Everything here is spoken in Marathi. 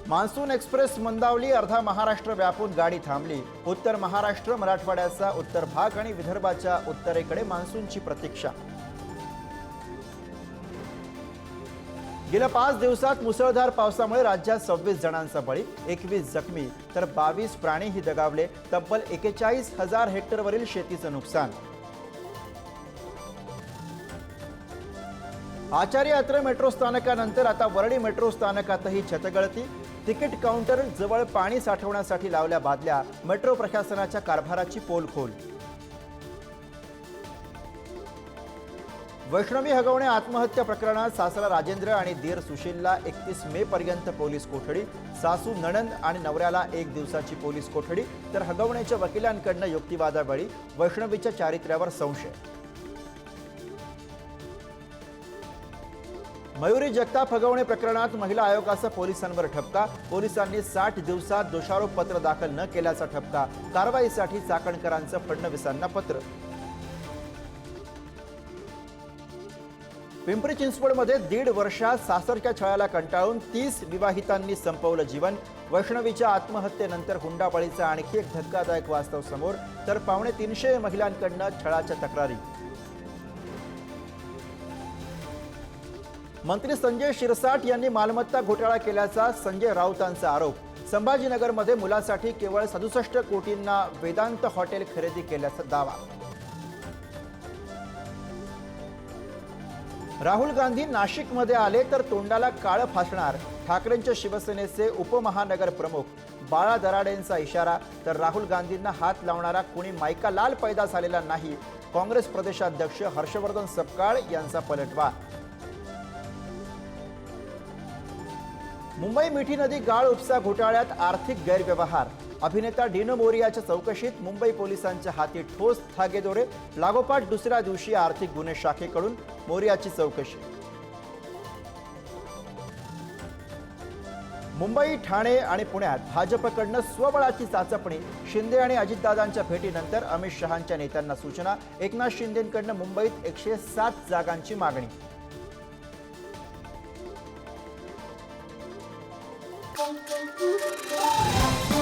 मान्सून एक्सप्रेस मंदावली, अर्धा महाराष्ट्र व्यापून गाडी थांबली। उत्तर महाराष्ट्र, मराठवाड्याचा उत्तर भाग आणि विदर्भाच्या उत्तरेकडे मान्सूनची प्रतीक्षा। गेल्या 5 दिवसात मुसळधार पावसामुळे राज्यात 26 जणांचा बळी, 21 जखमी तर 22 प्राणीही दगावले। तब्बल 41,000 हेक्टरवरील शेतीचं नुकसान। आचार्य अत्रे मेट्रो स्थानकानंतर आता वरळी मेट्रो स्थानकातही छतगळती। तिकीट काउंटर जवळ पाणी साठवण्यासाठी लावल्या बादल्या, मेट्रो प्रशासनाच्या कारभाराची पोलखोल। वैष्णवी हगवणे आत्महत्या प्रकरणात सासरा राजेंद्र आणि दीर सुशीलला 31 मे पर्यंत पोलीस कोठडी। सासू, नणंद आणि नवऱ्याला 1 दिवसाची पोलीस कोठडी तर हगवणेच्या वकिलांकडून युक्तिवादावेळी वैष्णवीच्या चारित्र्यावर संशय। मयुरी जगताप हगवणे प्रकरणात महिला आयोगाचा पोलिसांवर ठपका। पोलिसांनी 60 दिवसात दोषारोप पत्र दाखल न केल्याचा ठपका। कारवाईसाठी चाकणकरांचं फडणवीसांना पत्र। पिंपरी चिंचवडमध्ये 1.5 वर्षात सासरच्या छळाला कंटाळून 30 विवाहितांनी संपवलं जीवन। वैष्णवीच्या आत्महत्येनंतर हुंडाबळीचा आणखी एक धक्कादायक वास्तव समोर, तर 250 महिलांकडून छळाच्या तक्रारी। मंत्री संजय शिरसाट यांनी मालमत्ता घोटाळा केल्याचा संजय राऊतांचा आरोप। संभाजीनगरमध्ये मुलासाठी केवळ 67 कोटींना वेदांत हॉटेल खरेदी केल्याचा दावा। राहुल गांधी नाशिकमध्ये आले तर तोंडाला काळं फासणार, ठाकरेंच्या शिवसेनेचे उपमहानगर प्रमुख। बाळा दराडेंचा इशारा, तर राहुल गांधींना हात लावणारा कोणी मायका लाल पैदा झालेला नाही, काँग्रेस प्रदेशाध्यक्ष हर्षवर्धन सपकाळ यांचा पलटवार। मुंबई मिठी नदी गाळ उपसा घोटाळ्यात आर्थिक गैरव्यवहार। अभिनेता डिनो मोरियाच्या चौकशीत मुंबई पोलिसांच्या हाती ठोस धागेदोरे। लागोपाठ दुसऱ्या दिवशी आर्थिक गुन्हे शाखेकडून मोरियाची चौकशी। मुंबई, ठाणे आणि पुण्यात भाजपकडून स्वबळाची चाचपणी। शिंदे आणि अजितदादांच्या भेटीनंतर अमित शहांच्या नेत्यांना सूचना। एकनाथ शिंदेंकडून मुंबईत 107 जागांची मागणी। Thank you.